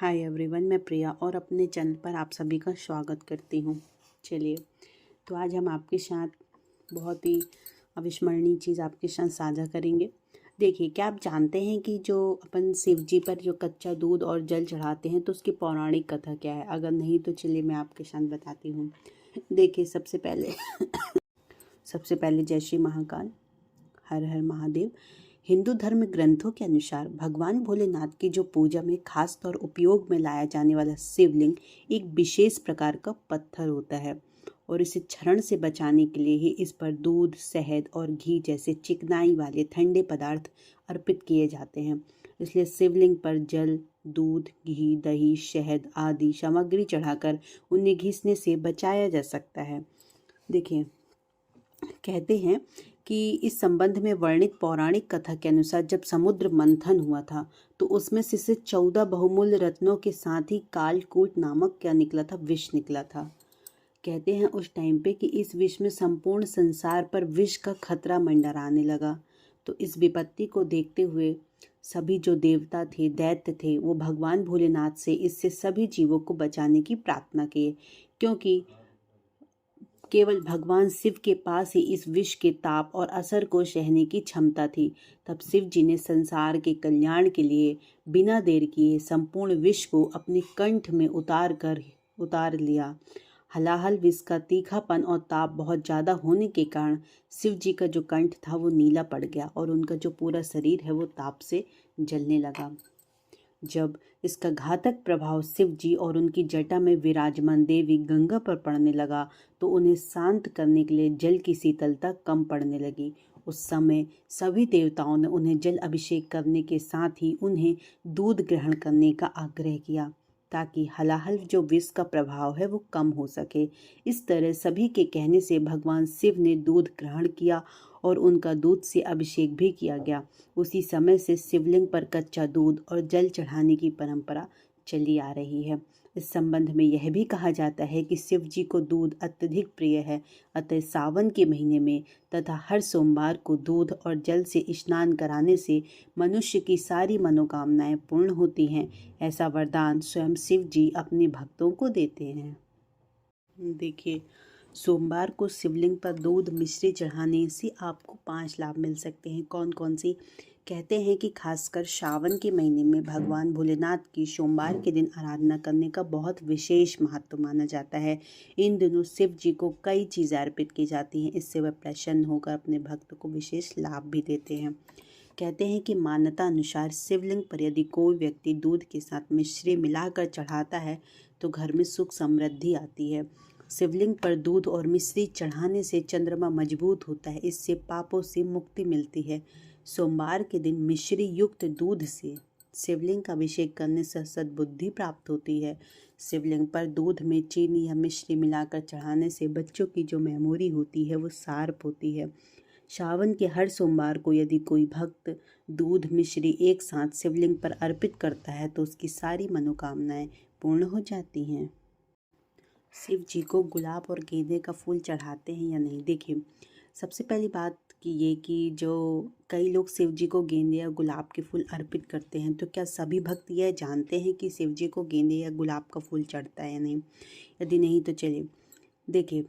Hi everyone, मैं प्रिया और अपने चैनल पर आप सभी का स्वागत करती हूँ। चलिए, तो आज हम आपके साथ बहुत ही अविस्मरणीय चीज़ आपके साथ साझा करेंगे। देखिए, क्या आप जानते हैं कि जो अपन शिव जी पर जो कच्चा दूध और जल चढ़ाते हैं तो उसकी पौराणिक कथा क्या है? अगर नहीं तो चलिए मैं आपके साथ बताती हूँ। देखिए, सबसे पहले जय श्री महाकाल, हर हर महादेव। हिंदू धर्म ग्रंथों के अनुसार भगवान भोलेनाथ की जो पूजा में खास तौर उपयोग में लाया जाने वाला शिवलिंग एक विशेष प्रकार का पत्थर होता है और इसे क्षरण से बचाने के लिए ही इस पर दूध, शहद और घी जैसे चिकनाई वाले ठंडे पदार्थ अर्पित किए जाते हैं। इसलिए शिवलिंग पर जल, दूध, घी, दही, शहद आदि सामग्री चढ़ाकर उन्हें घिसने से बचाया जा सकता है। देखिए, कहते हैं कि इस संबंध में वर्णित पौराणिक कथा के अनुसार जब समुद्र मंथन हुआ था तो उसमें से 14 बहुमूल्य रत्नों के साथ ही कालकूट नामक क्या निकला था, विष निकला था। कहते हैं उस टाइम पे कि इस विष में संपूर्ण संसार पर विष का खतरा मंडराने लगा। तो इस विपत्ति को देखते हुए सभी जो देवता थे, दैत्य थे, वो भगवान भोलेनाथ से इससे सभी जीवों को बचाने की प्रार्थना किए, क्योंकि केवल भगवान शिव के पास ही इस विष के ताप और असर को सहने की क्षमता थी। तब शिव जी ने संसार के कल्याण के लिए बिना देर किए संपूर्ण विष को अपने कंठ में उतार लिया। हलाहल विष का तीखापन और ताप बहुत ज़्यादा होने के कारण शिव जी का जो कंठ था वो नीला पड़ गया और उनका जो पूरा शरीर है वो ताप से जलने लगा। जब इसका घातक प्रभाव शिव जी और उनकी जटा में विराजमान देवी गंगा पर पड़ने लगा तो उन्हें शांत करने के लिए जल की शीतलता कम पड़ने लगी। उस समय सभी देवताओं ने उन्हें जल अभिषेक करने के साथ ही उन्हें दूध ग्रहण करने का आग्रह किया ताकि हलाहल जो विष का प्रभाव है वो कम हो सके। इस तरह सभी के कहने से भगवान शिव ने दूध ग्रहण किया और उनका दूध से अभिषेक भी किया गया। उसी समय से शिवलिंग पर कच्चा दूध और जल चढ़ाने की परंपरा चली आ रही है। इस संबंध में यह भी कहा जाता है कि शिव जी को दूध अत्यधिक प्रिय है, अतः सावन के महीने में तथा हर सोमवार को दूध और जल से स्नान कराने से मनुष्य की सारी मनोकामनाएं पूर्ण होती हैं। ऐसा वरदान स्वयं शिव जी अपने भक्तों को देते हैं। देखिए, सोमवार को शिवलिंग पर दूध मिश्री चढ़ाने से आपको 5 लाभ मिल सकते हैं। कौन कौन सी? कहते हैं कि खासकर सावन के महीने में भगवान भोलेनाथ की सोमवार के दिन आराधना करने का बहुत विशेष महत्व माना जाता है। इन दिनों शिव जी को कई चीज़ें अर्पित की जाती हैं, इससे वह प्रसन्न होकर अपने भक्त को विशेष लाभ भी देते हैं। कहते हैं कि मान्यता अनुसार शिवलिंग पर यदि कोई व्यक्ति दूध के साथ मिश्री मिलाकर चढ़ाता है तो घर में सुख समृद्धि आती है। शिवलिंग पर दूध और मिश्री चढ़ाने से चंद्रमा मजबूत होता है, इससे पापों से मुक्ति मिलती है। सोमवार के दिन मिश्री युक्त दूध से शिवलिंग का अभिषेक करने से सद्बुद्धि प्राप्त होती है। शिवलिंग पर दूध में चीनी या मिश्री मिलाकर चढ़ाने से बच्चों की जो मेमोरी होती है वो शार्प होती है। सावन के हर सोमवार को यदि कोई भक्त दूध मिश्री एक साथ शिवलिंग पर अर्पित करता है तो उसकी सारी मनोकामनाएं पूर्ण हो जाती हैं। शिव जी को गुलाब और गेंदे का फूल चढ़ाते हैं या नहीं? देखिए, सबसे पहली बात कि ये कि जो कई लोग शिव जी को गेंदे या गुलाब के फूल अर्पित करते हैं, तो क्या सभी भक्त यह जानते हैं कि शिव जी को गेंदे या गुलाब का फूल चढ़ता है या नहीं? यदि नहीं तो चलिए देखिए,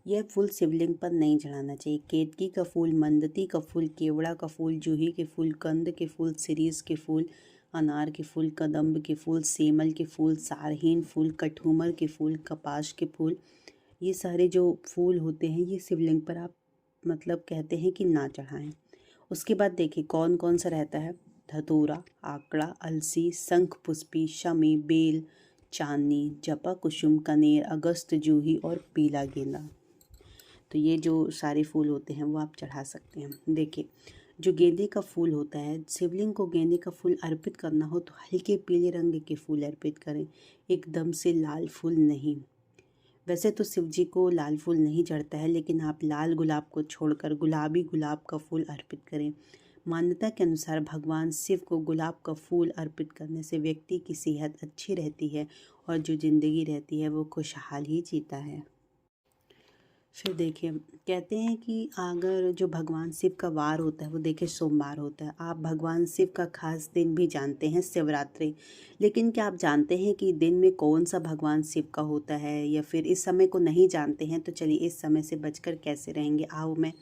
यह फूल शिवलिंग पर नहीं चढ़ाना चाहिए। केतकी का फूल, मंदती का फूल, केवड़ा का फूल, जूही के फूल, कंद के फूल, शिरीष के फूल, अनार के फूल, कदम्ब के फूल, सेमल के फूल, सारहीन फूल, कठूमर के फूल, कपास के फूल, ये सारे जो फूल होते हैं ये शिवलिंग पर आप कहते हैं कि ना चढ़ाएं। उसके बाद देखिए कौन कौन सा रहता है। धतूरा, आकड़ा, अलसी, शंख पुष्पी, शमी, बेल, चांदनी, जपा कुसुम, कनेर, अगस्त, जूही और पीला गेंदा। तो ये जो सारे फूल होते हैं वो आप चढ़ा सकते हैं। देखिए, जो गेंदे का फूल होता है, शिवलिंग को गेंदे का फूल अर्पित करना हो तो हल्के पीले रंग के फूल अर्पित करें, एकदम से लाल फूल नहीं। वैसे तो शिव जी को लाल फूल नहीं चढ़ता है, लेकिन आप लाल गुलाब को छोड़कर गुलाबी गुलाब का फूल अर्पित करें। मान्यता के अनुसार भगवान शिव को गुलाब का फूल अर्पित करने से व्यक्ति की सेहत अच्छी रहती है और जो जिंदगी रहती है वो खुशहाल ही जीता है। फिर देखिए, कहते हैं कि अगर जो भगवान शिव का वार होता है वो देखिए सोमवार होता है। आप भगवान शिव का खास दिन भी जानते हैं, शिवरात्रि। लेकिन क्या आप जानते हैं कि दिन में कौन सा भगवान शिव का होता है, या फिर इस समय को नहीं जानते हैं तो चलिए इस समय से बचकर कैसे रहेंगे, आओ मैं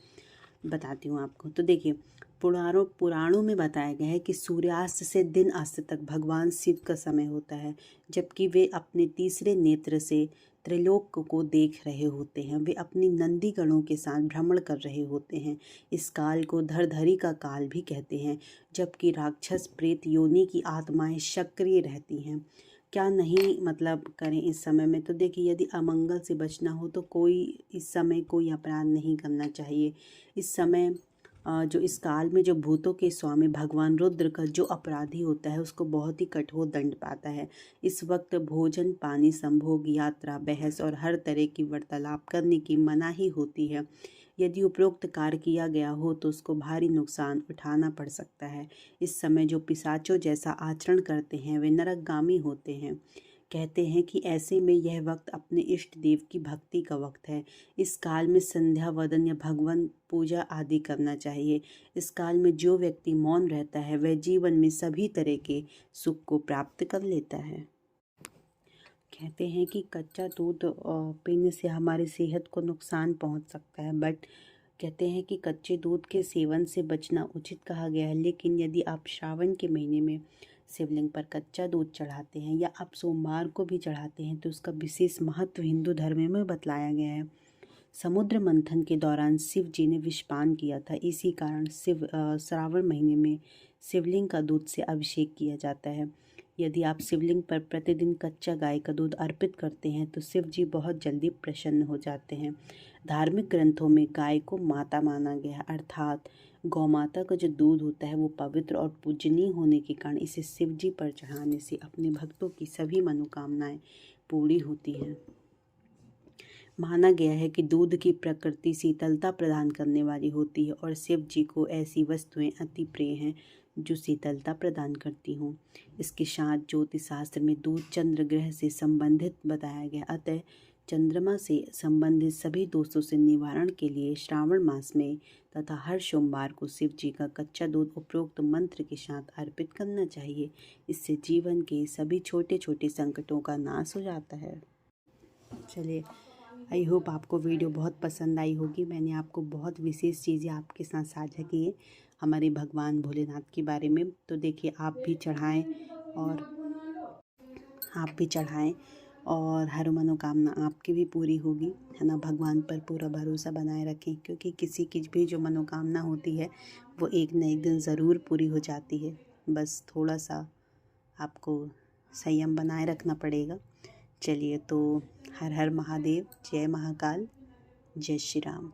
बताती हूँ आपको। तो देखिए, पुराणों में बताया गया है कि सूर्यास्त से दिन अस्त तक भगवान शिव का समय होता है, जबकि वे अपने तीसरे नेत्र से त्रिलोक को देख रहे होते हैं। वे अपनी नंदी गणों के साथ भ्रमण कर रहे होते हैं। इस काल को धरधरी का काल भी कहते हैं, जबकि राक्षस प्रेत योनि की आत्माएं सक्रिय रहती हैं। क्या नहीं मतलब करें इस समय में। तो देखिए, यदि अमंगल से बचना हो तो इस समय कोई अपराध नहीं करना चाहिए। इस समय जो इस काल में जो भूतों के स्वामी भगवान रुद्र का जो अपराधी होता है उसको बहुत ही कठोर दंड पाता है। इस वक्त भोजन, पानी, संभोग, यात्रा, बहस और हर तरह की वार्तालाप करने की मनाही होती है। यदि उपरोक्त कार्य किया गया हो तो उसको भारी नुकसान उठाना पड़ सकता है। इस समय जो पिशाचों जैसा आचरण करते हैं वे नरकगामी होते हैं। कहते हैं कि ऐसे में यह वक्त अपने इष्ट देव की भक्ति का वक्त है। इस काल में संध्या वदन या भगवान पूजा आदि करना चाहिए। इस काल में जो व्यक्ति मौन रहता है वह जीवन में सभी तरह के सुख को प्राप्त कर लेता है। कहते हैं कि कच्चा दूध पीने से हमारी सेहत को नुकसान पहुंच सकता है, बट कहते हैं कि कच्चे दूध के सेवन से बचना उचित कहा गया है। लेकिन यदि आप श्रावण के महीने में शिवलिंग पर कच्चा दूध चढ़ाते हैं या आप सोमवार को भी चढ़ाते हैं तो उसका विशेष महत्व हिंदू धर्म में बतलाया गया है। समुद्र मंथन के दौरान शिव जी ने विषपान किया था। इसी कारण श्रावण महीने में शिवलिंग का दूध से अभिषेक किया जाता है। यदि आप शिवलिंग पर प्रतिदिन कच्चा गाय का दूध अर्पित करते हैं तो शिव जी बहुत जल्दी प्रसन्न हो जाते हैं। धार्मिक ग्रंथों में गाय को माता माना गया, अर्थात गौ माता का जो दूध होता है वो पवित्र और पूजनीय होने के कारण इसे शिव जी पर चढ़ाने से अपने भक्तों की सभी मनोकामनाएं पूरी होती हैं। माना गया है कि दूध की प्रकृति शीतलता प्रदान करने वाली होती है और शिव जी को ऐसी वस्तुएं अति प्रिय हैं जो शीतलता प्रदान करती हों। इसके साथ ज्योतिष शास्त्र में दूध चंद्र ग्रह से संबंधित बताया गया, अतः चंद्रमा से संबंधित सभी दोषों से निवारण के लिए श्रावण मास में तथा हर सोमवार को शिव जी का कच्चा दूध उपरोक्त मंत्र के साथ अर्पित करना चाहिए। इससे जीवन के सभी छोटे छोटे संकटों का नाश हो जाता है। चलिए, आई होप आपको वीडियो बहुत पसंद आई होगी। मैंने आपको बहुत विशेष चीज़ें आपके साथ साझा की है हमारे भगवान भोलेनाथ के बारे में। तो देखिए, आप भी चढ़ाएं और हर मनोकामना आपकी भी पूरी होगी, है ना। भगवान पर पूरा भरोसा बनाए रखें, क्योंकि किसी की भी जो मनोकामना होती है वो एक न एक दिन ज़रूर पूरी हो जाती है। बस थोड़ा सा आपको संयम बनाए रखना पड़ेगा। चलिए, तो हर हर महादेव, जय महाकाल, जय श्री राम।